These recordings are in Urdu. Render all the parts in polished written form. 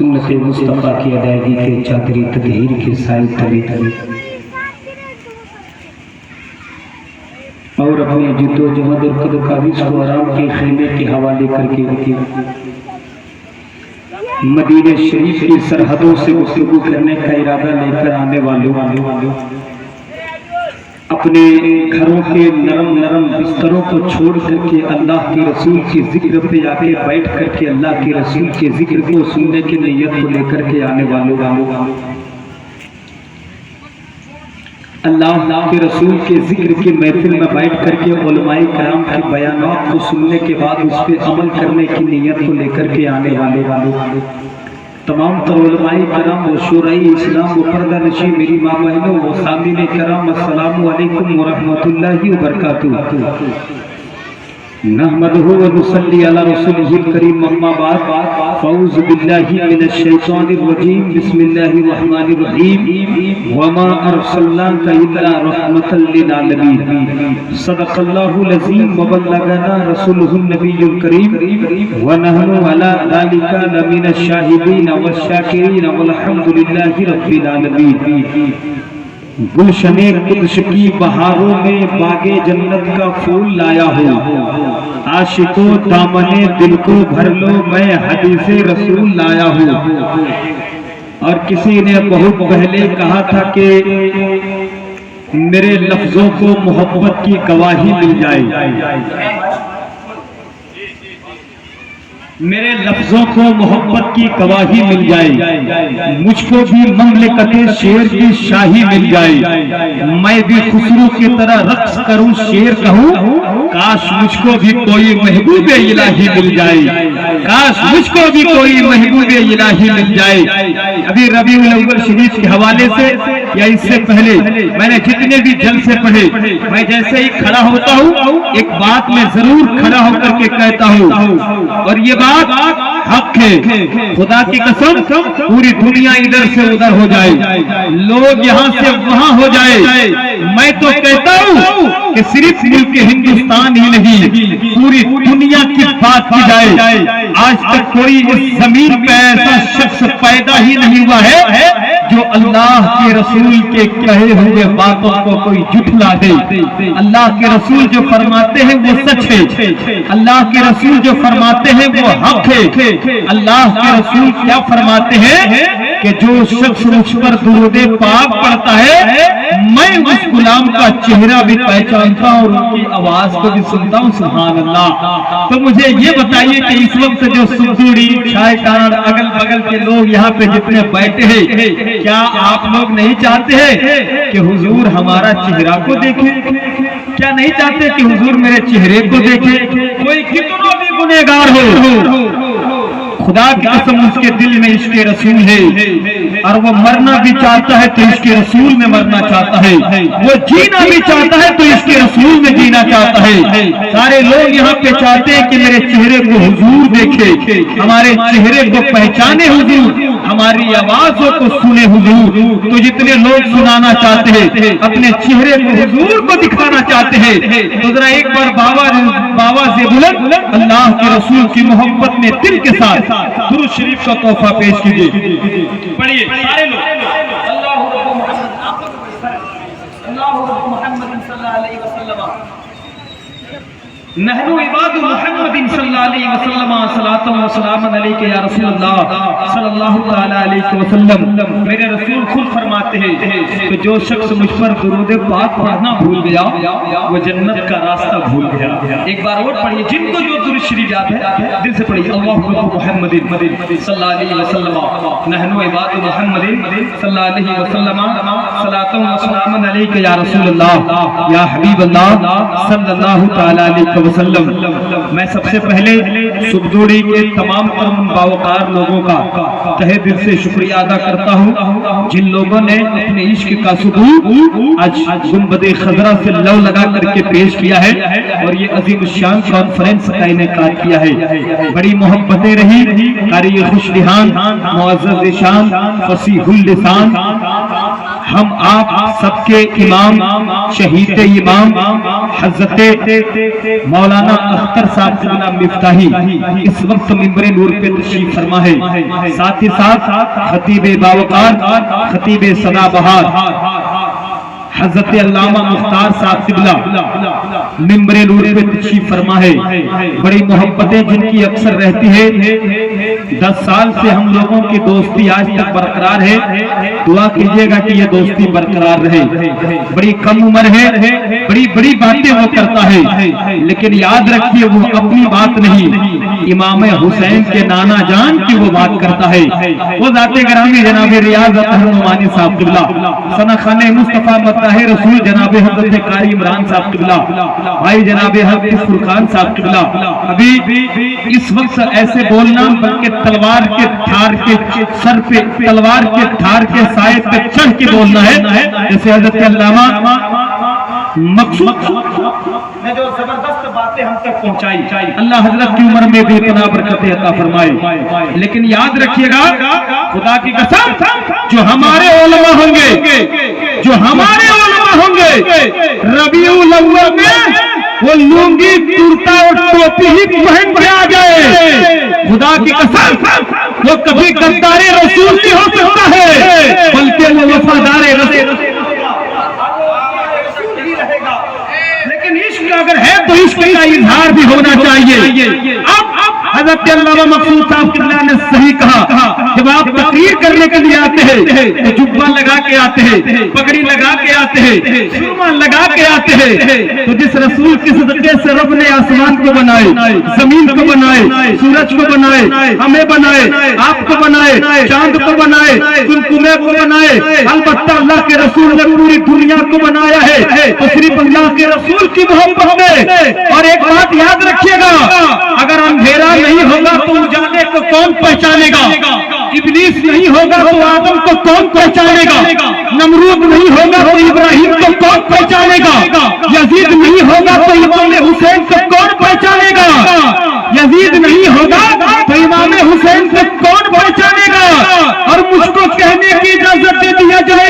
سنت مصطفیٰ کی ادائیگی کے چادری تطہیر کے سائے تلے اور اپنے جد و جہد اور قد کاوش کو آرام کے خیمے کے حوالے کر کے مدینہ شریف کی سرحدوں سے گفتگو کرنے کا ارادہ لے کر آنے والوں اپنے گھروں کے نرم بستروں کو چھوڑ کر کے اللہ کے رسول کے ذکر پہ آ کے بیٹھ کر کے اللہ کے رسول کے ذکر کو سننے کی نیت کو لے کر کے آنے والوں اللہ کے رسول کے ذکر کی محفل میں بیٹھ کر کے علماء کرام کے بیانات کو سننے کے بعد اس پہ عمل کرنے کی نیت کو لے کر کے آنے والوں تمام تر علماء کرام و شورائے اسلام و پردہ نشی میری ماں بہنوں و سامعین کرام السلام علیکم ورحمۃ اللہ وبرکاتہ نحمده ونصلي على رسوله الكريم اما بعد فاعوذ بالله من الشيطان الرجيم بسم الله الرحمن الرحيم وما ارسلناك الا رحمة للعالمين صدق الله العظيم وبلغنا رسوله النبي الكريم ونحن على ذلك لمن الشاهدين والشاكرين والحمد لله رب العالمين گلشن قدس کی بہاروں میں باغ جنت کا پھول لایا ہوں عاشقوں دامن دل کو بھر لو میں حدیث رسول لایا ہوں اور کسی نے بہت پہلے کہا تھا کہ میرے لفظوں کو محبت کی گواہی مل جائے میرے لفظوں کو محبت کی گواہی مل جائے مجھ کو بھی مملکت شعر کی شاہی مل جائے میں بھی خسرو کی طرح رقص کروں شعر کہوں کاش مجھ کو بھی کوئی محبوب الہی مل جائے کاش مجھ کو بھی کوئی محبوب الہی مل جائے ابھی ربیع الاول شریف کے حوالے سے یا اس سے پہلے میں نے جتنے بھی جلسے پڑھے میں جیسے ہی کھڑا ہوتا ہوں ایک بات میں ضرور کھڑا ہو کر کے کہتا ہوں اور یہ بات حق ہے خدا کی قسم پوری دنیا ادھر سے ادھر ہو جائے لوگ یہاں سے وہاں ہو جائے میں تو کہتا ہوں کہ صرف ملک ہندوستان ہی نہیں پوری دنیا کی بات کی جائے آج تک کوئی اس زمین پہ ایسا شخص پیدا ہی نہیں ہوا ہے جو اللہ کے رسول کے کہے ہوئے باتوں کو کوئی جھٹلا دے اللہ کے رسول جو فرماتے ہیں وہ سچ ہے اللہ کے رسول جو فرماتے ہیں وہ حق ہے اللہ کے رسول کیا فرماتے ہیں کہ جو شخص مجھ پر درود پاک پڑھتا ہے میں اس غلام کا چہرہ بھی پہچانتا ہوں اور ان کی آواز کو بھی سنتا ہوں سبحان اللہ تو مجھے یہ بتائیے کہ اس وقت جو سنتوڑی چھائے ٹانڈ اگل بگل کے لوگ یہاں پہ جتنے بیٹھے ہیں کیا آپ لوگ نہیں چاہتے ہیں کہ حضور ہمارا چہرہ کو دیکھے کیا نہیں چاہتے کہ حضور میرے چہرے کو دیکھے کوئی کتنا بھی گنہگار ہو خدا کی قسم اس کے دل میں عشق رسول ہے اور وہ مرنا بھی چاہتا ہے تو عشق رسول میں مرنا چاہتا ہے وہ جینا بھی چاہتا ہے تو عشق رسول میں جینا چاہتا ہے سارے لوگ یہاں پہ چاہتے ہیں کہ میرے چہرے کو حضور دیکھے ہمارے چہرے کو پہچانے حضور ہماری آوازوں کو سنے حضور تو جتنے لوگ سنانا چاہتے ہیں اپنے چہرے کو حضور کو دکھانا چاہتے ہیں تو ذرا ایک بار بابا سے بلند اللہ کے رسول کی محبت میں دل کے ساتھ درود شریف کا تحفہ پیش کیجئے پڑھیے سارے لوگ اللہ محمد صلی اللہ علیہ وسلم نحن عباد محمد صلی اللہ علیہ وسلم صلاۃ و سلام علیک یا رسول اللہ صلی اللہ تعالی علیہ وسلم میرے رسول خود فرماتے ہیں کہ جو شخص مجھ پر درود پاک پڑھنا بھول گیا وہ جنت کا راستہ بھول گیا ایک بار اور پڑھیے جن کو جو درود شریف یاد ہے دل سے پڑھیے اللہ محمد صلی اللہ علیہ وسلم نحن عباد محمد صلی اللہ علیہ وسلم صلاۃ و سلام علیک یا رسول اللہ یا حبیب اللہ صلی اللہ تعالی علیہ وسلم میں سب سے پہلے سبدوڑی کے تمام باوقار لوگوں کا تہہ دل سے شکریہ ادا کرتا ہوں جن لوگوں نے اپنے عشق کا ثبوت آج گنبد خضرا سے لو لگا کر کے پیش کیا ہے اور یہ عظیم الشان کانفرنس کا انعقاد کیا ہے بڑی محبتیں رہی قاری خوش دہان معزز شان فصیح اللسان ہم آپ سب کے امام شہید امام حضرت مولانا اختر صاحب قبلہ مفتاحی اس وقت منبر نور پہ تشریف فرما ہے، ساتھ ہی ساتھ خطیب باوقار خطیب سدا بہار حضرت علامہ مختار صاحب قبلہ منبر نور پہ تشریف فرما ہے۔ بڑی محبتیں جن کی اکثر رہتی ہے، 10 سال سے ہم لوگوں کی دوستی آج تک برقرار ہے، دعا کیجئے گا کہ یہ دوستی برقرار رہے۔ بڑی کم عمر ہے، بڑی بڑی باتیں وہ کرتا ہے، لیکن یاد رکھیے وہ اپنی بات نہیں، امام حسین کے نانا جان کی وہ بات کرتا ہے۔ وہ ذات گرامی جناب ریاض اطہر نعمانی صاحب قبلہ ثنا خانہ مصطفیٰ مطہر رسول جناب حضرت قاری عمران صاحب قبلہ بھائی جناب حضرت فرقان صاحب قبلہ، ابھی اس وقت ایسے بولنا بلکہ تلوار کے دھار کے سر پہ تلوار کے دھار کے سائے پہ چڑھ کے بولنا ہے، جیسے حضرت علامہ مقصود نے جو زبردست باتیں ہم تک پہنچائی، اللہ حضرت کی عمر میں بے پناہ برکت عطا فرمائے۔ لیکن یاد رکھیے گا خدا کی قسم جو ہمارے علماء ہوں گے، جو ہمارے علماء ہوں گے، ربیع الاول میں وہ لنگی کرتا اور ٹوپی ہی پہن کے آ جائے، خدا کی قسم وہ کبھی غدار رسول نہیں ہو سکتا ہے، بلکہ وہ وفادار رسول لیکن عشق اگر ہے تو عشق کا اظہار بھی ہونا چاہیے۔ اب حضرت علامہ مقصود صاحب قبلہ نے صحیح کہا، جب آپ تقریر کرنے کے لیے آتے ہیں تو جبہ لگا کے آتے ہیں، پگڑی لگا کے آتے ہیں، سرما لگا کے آتے ہیں، تو جس رسول کی صدقے سے رب نے آسمان کو بنائے، زمین کو بنائے، سورج کو بنائے، ہمیں بنائے، آپ کو بنائے، چاند کو بنائے، کمکمے کو بنائے، البتہ اللہ کے رسول نے پوری دنیا کو بنایا ہے تو صرف اللہ کے رسول کی محبت میں۔ اور ایک بات یاد رکھیے گا، اگر اندھیرا نہیں ہوگا تو اجالے کو کون پہچانے گا؟ ابلیس نہیں ہوگا تو آدم کو کون پہچانے گا؟ نمرود نہیں ہوگا تو ابراہیم کو کون پہچانے گا؟ یزید نہیں ہوگا تو امام حسین کو کون پہچانے گا؟ یزید نہیں ہوگا تو امام حسین کو کون پہچانے گا؟ اور مجھ کو کہنے کی اجازت دے دیا جائے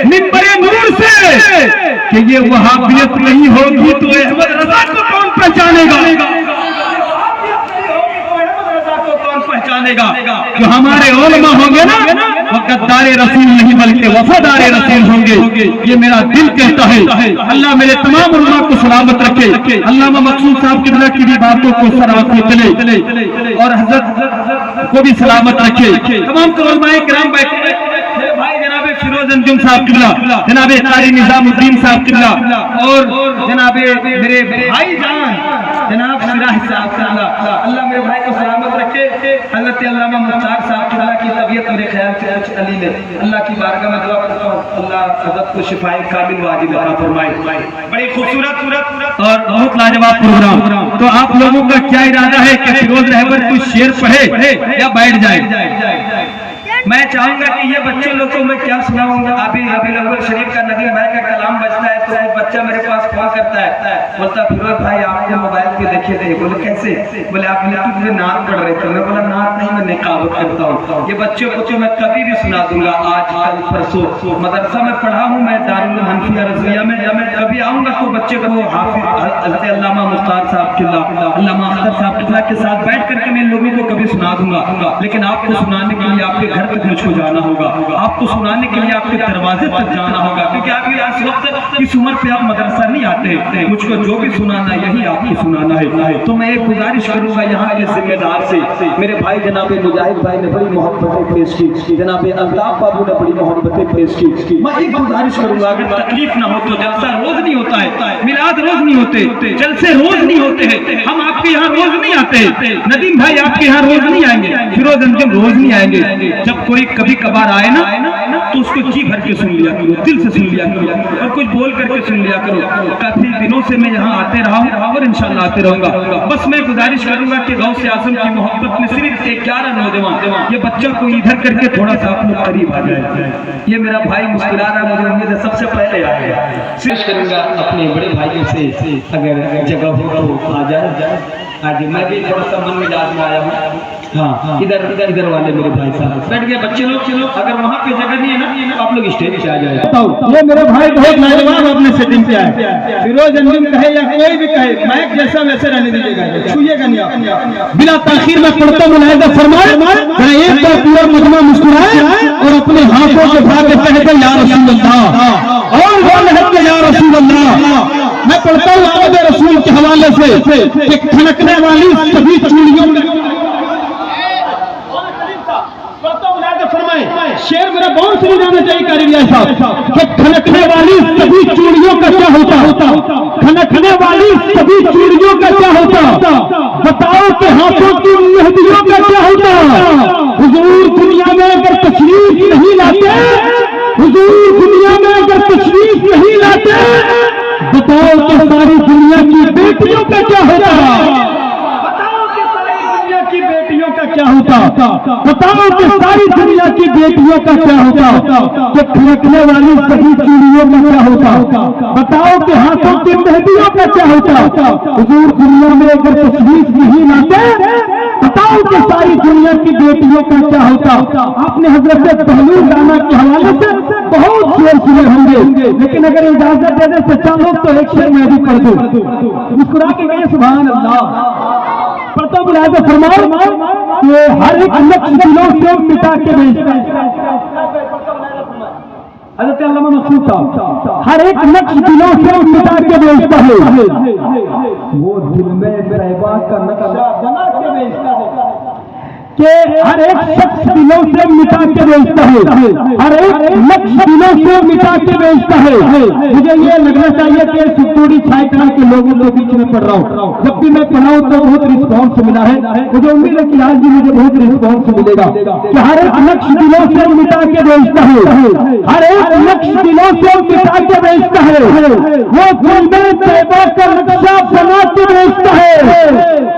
منبر نور سے کہ یہ وہابیت نہیں ہوگی تو احمد رضا کو کون پہچانے گا؟ جو ہمارے علماء ہوں گے نا وہ غدار رسول نہیں بلکہ وفادار رسول ہوں گے، یہ میرا دل کہتا ہے۔ اللہ میرے تمام علماء کو سلامت رکھے، علامہ مقصود صاحب قبلہ کی بھی باتوں کو سراغ میں چلے اور حضرت کو بھی سلامت رکھے۔ تمام علماء کرام بیٹھے بھائی جناب فیروز انجم صاحب قبلہ، جناب قاری نظام الدین صاحب قبلہ اور جناب میرے بھائی جان جناب سراج صاحب قبلہ، اللہ میرے بھائی کو سلامت رکھے۔ حضرت علامہ مختار صاحب قبلہ کی طبیعت میرے خیال سے کچھ علیل ہے، اللہ کی بارگاہ میں دعا کرتا ہوں اللہ حضرت کو شفائے کامل واجب عطا فرمائے۔ بڑی خوبصورت اور بہت لاجواب پروگرام، تو آپ لوگوں کا کیا ارادہ ہے کہ فیروز رہبر کوئی شعر پڑھے یا بیٹھ جائے؟ میں چاہوں گا کہ یہ بچے لوگ کو میں کیا سناؤں گا، ابھی ربیع الاول شریف کا ندیم بھائی کا کلام بجتا ہے تو وہ بچہ میرے پاس فون کرتا ہے، بولتا فیروز بھائی آپ کو موبائل پہ دیکھے تھے، بولے کیسے؟ بولے آپ یوٹیوب پہ نعت پڑھ رہے تھے، میں بولا نعت نہیں میں نقابت کرتا ہوں۔ یہ بچوں کو تو میں کبھی بھی سنا دوں گا، آج کل پرسوں مدرسہ میں پڑھا ہوں میں دارالحنفیہ رضویہ میں، جب میں کبھی آؤں گا تو بچے کو حافظ حضرت علامہ مختار صاحب قبلہ علامہ اختر صاحب قبلہ کے ساتھ بیٹھ کر کے میں لوگوں کو کبھی سنا دوں گا، لیکن آپ کو سنانے کے لیے آپ کے گھر تک مجھ کو جانا ہوگا، آپ کو سنانے کے لیے آپ کے دروازے تک جانا ہوگا، کیونکہ آپ یہ اس وقت اس عمر پہ آپ مدرسہ نہیں آتے، مجھ کو جو بھی سنانا یہی آپ کو سنانا ہے۔ تو میں ایک گزارش کروں گا یہاں کے ذمہ دار سے، میرے بھائی جناب مجاہد بھائی نے بڑی محبتیں پیش کی، جناب الطاف بابو نے بڑی محبتیں پیش کی، میں ایک گزارش کروں گا اگر تکلیف نہ ہو تو جلسہ روز نہیں ہوتا ہے، میلاد روز نہیں ہوتے، جلسے روز نہیں ہوتے ہیں، ہم آپ کے یہاں روز نہیں آتے، ندیم بھائی آپ کے یہاں روز نہیں آئیں گے، فیروز انجم روز نہیں آئیں گے، جب کوئی کبھی کبھار آئے نا تو اس کو جی بھر کے سن لیا کرو، دل سے سن لیا کرو اور کچھ بول کر کے سن لیا کرو۔ کافی دنوں سے میں یہاں آتے رہا ہوں اور انشاءاللہ آتے رہوں گا، بس میں گزارش کروں گا کہ غوث اعظم کی محبت میں صرف 11 نوجوان یہ بچہ کو ادھر کر کے تھوڑا سا آپ لوگ قریب آ جائے، یہ میرا بھائی مسکرا رہا ہے، مجھے امید ہے سب سے پہلے آئے گا، کوشش کروں گا اپنے بڑے بھائیوں سے اگر جگہ ہو تو آ جائے، آج میں بھی تھوڑا سا من مزاج میں آیا ہوں۔ ہاں ادھر والے میرے بھائی صاحب بیٹھ گئے بچے لوگ، اگر وہاں پہ جگہ نہیں ہے نا تو آپ لوگ اسٹیج پہ آ جائے. یہ میرے بھائی بہت لاجواب اپنے سیٹنگ پہ آئے. فیروز انجم کہے یا کوئی بھی کہے، مائک جیسا ویسے رہنے دیجیے گا، چھوئیے گا نہیں آپ. بلا تاخیر میں پڑھتا ہوں ملاحظہ فرمائے، ایک بار پورا مجمع مسکرائے اور اپنے ہاتھوں کے بھا کے کہے گا یا رسول اللہ، اور وہ لہد کے یا رسول اللہ. میں پڑھتا ہوں آمد رسول کے حوالے سے کہ کھنکنے والی سبھی چوڑیوں میں شیر میرا بہت سمجھ آنا چاہیے قاری ریاض صاحب کہ کھنکنے والی سبھی چوڑیوں کا کیا ہوتا، کھنکنے والی سبھی چوڑیوں کا کیا ہوتا، بتاؤ کہ ہاتھوں کی مہندیوں کا کیا ہوتا. حضور دنیا میں اگر تشریف نہیں لاتے، حضور دنیا میں اگر تشریف نہیں لاتے، بتاؤ کہ ساری دنیا کی بیٹیوں کا کیا ہوتا، کیا ہوتا، بتاؤ کہ ساری دنیا کی بیٹیوں کا کیا ہوتا، کہ کھنکنے والی سبھی چوڑیوں کا کیا ہوتا، بتاؤ کہ ہاتھوں کی مہندیوں کا کیا ہوتا. حضور دنیا میں اگر تشریف نہیں لاتے، بتاؤ کہ ساری دنیا کی بیٹیوں کا کیا ہوتا. آپ نے حضرت بہلول رانا کے حوالے سے بہت شعر سنے ہوں گے، لیکن اگر اجازت دینے سے چاہو تو ایک شعر میں بھی پڑھ دوں. مسکرا کے گئے سبحان اللہ. پڑھتا ہوں لہذا فرماؤ کہ ہر ایک نقش دلوں سے مٹا کے بھیجتا ہے. حضرت علامہ مقصود صاحب ہر ایک نقش دلوں سے مٹا کے بھیجتا ہے، وہ دل میں طیبہ کا نقشہ بنا کے بھیجتا ہے. کہ ہر ایک شخص دلوں سے مٹا کے بھیجتا ہے، ہر ایک نقش دلوں سے مٹا کے بھیجتا ہے. مجھے یہ لگنا چاہیے کہ ستوڑی چھائی کھان کے لوگوں کے بیچ میں پڑھ رہا ہوں. جب بھی میں پڑھا ہوں تو بہت رسپانس ملا ہے. مجھے امید ہے کہ آج بھی مجھے بہت رسپانس ملے گا کہ ہر ایک نقش دلوں سے مٹا کے بھیجتا ہے، ہر ایک نقش دلوں سے مٹا کے بھیجتا ہے. وہ دل میں طیبہ کا نقشہ بنا کے بھیجتا ہے.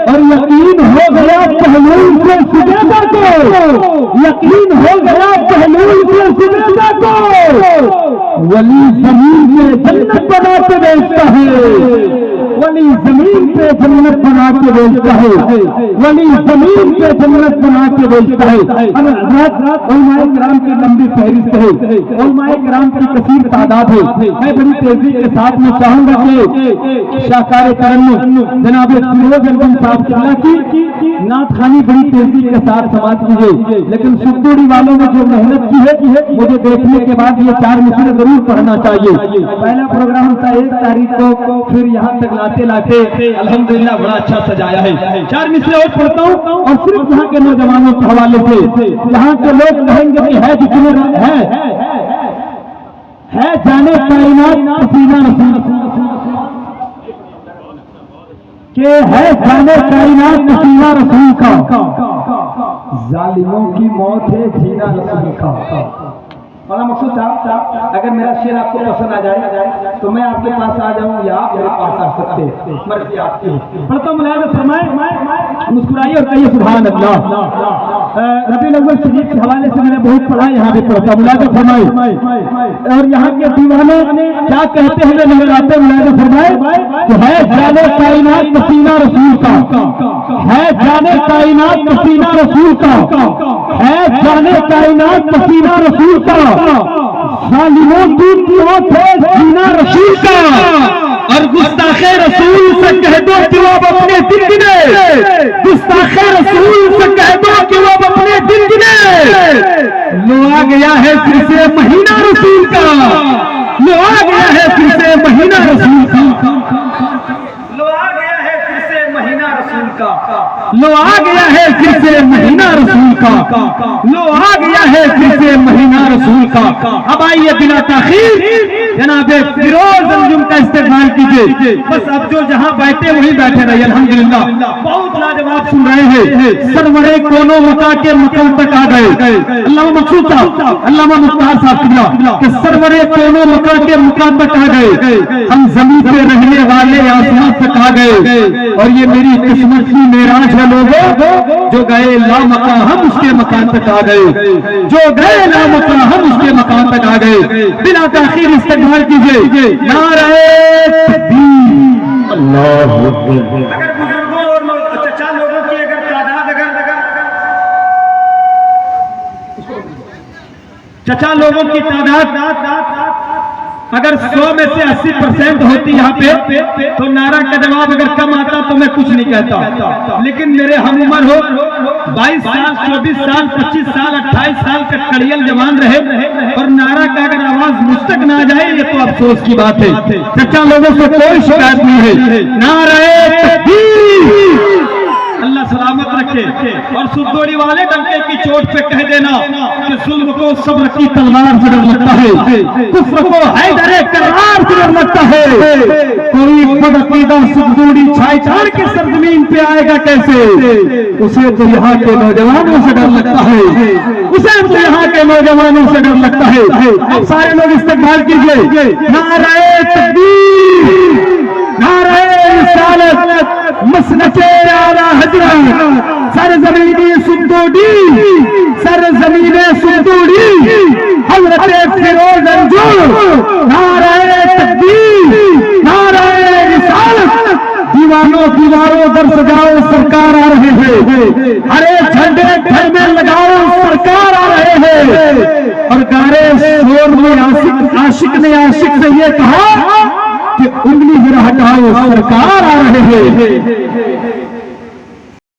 اور یقین ہو گیا بہلول سے سجدہ کو، یقین ہو گیا بہلول سے سجدہ کو، ولی زمین میں جنت بنا کے بیچتا ہے، ولی زمین پہ جنت بنا کے بیچتا ہے، ولی زمین پہ جنت بنا کے بیچتا ہے. علماء کرام کی لمبی فہرست ہے، علماء کرام کی کثیر تعداد ہے. میں بڑی تیزی کے ساتھ میں چاہوں گا کہ شاہکار ترنم جناب فیروز انجم صاحب کی نعت خوانی بڑی تیزی کے ساتھ سماعت کیجیے. لیکن ستوڑی والوں نے جو محنت کی ہے مجھے دیکھنے کے بعد یہ 4 مصرے ضرور پڑھنا چاہیے. پہلا پروگرام تھا 1 تاریخ کو، پھر یہاں تک لاتے الحمدللہ بڑا اچھا سجایا ہے. 4 مصرے اور پڑھتا ہوں، اور صرف یہاں کے نوجوانوں کے حوالے سے. یہاں کے لوگ کہیں گے کہ ہے جتنے ہے جانے کائنات پسینہ رسول، کہ ہے جانے کائنات پسینہ رسول کا، ظالموں کی موت ہے جینا رسول کا. مولانا مقصود صاحب اگر میرا شعر آپ کو پسند آ جائے تو میں آپ کے پاس آ جاؤں یا آپ میرے پاس آ سکتے ہیں، مرضی آپ کی. پڑھتا ہوں ملاحظہ فرمائے، مسکرائیے اور کہیے سبحان اللہ. ربیع الاول شریف کے حوالے سے میں نے بہت پڑھا، یہاں بھی پڑھتا ہوں. ملاحظہ فرمائے اور یہاں کے دیوانے کیا کہتے ہیں نظر آتے ہیں. ملاحظہ فرمائے کہ ہے جانے کائنات پسینہ رسول کا، ہے جانے کائنات پسینہ رسول کا، ہے جانے کائنات پسینہ رسول کا، ظالموں کی موت ہے جینا رسول کا. اور گستاخ رسول سے کہہ دو کہ وہ اپنے دل گنے، گستاخ رسول سے کہہ دو کہ وہ اپنے دل گنے. لو آ گیا ہے پھر سے مہینہ رسول کا، لو آ گیا ہے پھر سے مہینہ رسول کا، لو آ گیا ہے پھر سے مہینہ رسول کا، لو آ گیا ہے پھر سے مہینہ رسول کا، لو آ گیا ہے پھر سے مہینہ رسول کا. اب آئیے بلا تاخیر جناب فیروز انجم کا استقبال کیجیے. بس اب جو جہاں بیٹھے وہیں بیٹھے رہیے. الحمدللہ بہت لاجواب سن رہے ہیں. سرورے کونوں مکا کے مقام تک آ گئے. علامہ مقصود صاحب، علامہ مختار صاحب قبلہ کہ سرورے کونوں مکا کے مقام تک آ گئے، ہم زمین پہ رہنے والے آسمان تک آ گئے. اور یہ میری قسمت کی معراج ہے لوگوں، جو گئے لامکاں ہم اس کے مکان تک آ گئے، جو گئے لامکاں ہم اس کے مکان تک آ گئے. بلا تاخیر استقبال کیجیے نعرہ تکبیر. اللہ اکبر. اگر بزرگوں اور چچا لوگوں کی اگر تعداد اگر چچا لوگوں کی تعداد اگر 100 میں سے 80% ہوتی یہاں پہ تو نعرہ کا جواب اگر کم آتا تو میں کچھ نہیں کہتا، لیکن میرے ہم عمر ہو 22 سال 24 سال 25 سال 28 سال کا کڑیل جوان رہے اور نعرہ کا اگر آواز مجھ تک نہ جائے یہ تو افسوس کی بات ہے۔ چچا لوگوں سے کوئی شکایت نہیں ہے، نعرہ تکبیر، اللہ سلامت رکھے، اور سدوڑی والے ڈنکے کی چوٹ پہ کہہ دینا کہ ظلم کو صبر کی تلوار سے ڈر لگتا ہے، کفر کو حیدر کرار سے ڈر لگتا ہے، کوئی خود عقیدہ سدوڑی چھائی چھاڑ کے سرزمین پہ آئے گا کیسے؟ اسے تو یہاں کے نوجوانوں سے ڈر لگتا ہے، اسے تو یہاں کے نوجوانوں سے ڈر لگتا ہے۔ اب سارے لوگ استقبال کیجئے، نعرہ تکبیر، نعرہ رسالت، مسلک اعلیٰ حضرت، سرزمین سدوڑی، سرزمین سدوڑی، حضرت فیروز انجور، نعرہ تکبیر، نعرہ رسالت، دیوانوں دیواروں در سجاؤ سرکار آ رہے ہیں، ہرے جھنڈے گھر میں لگاؤ سرکار آ رہے ہیں، اور گارے شور میں عاشق نے عاشق سے یہ کہا کہ انگلی ذرا ہٹاؤ سرکار آ رہے ہیں۔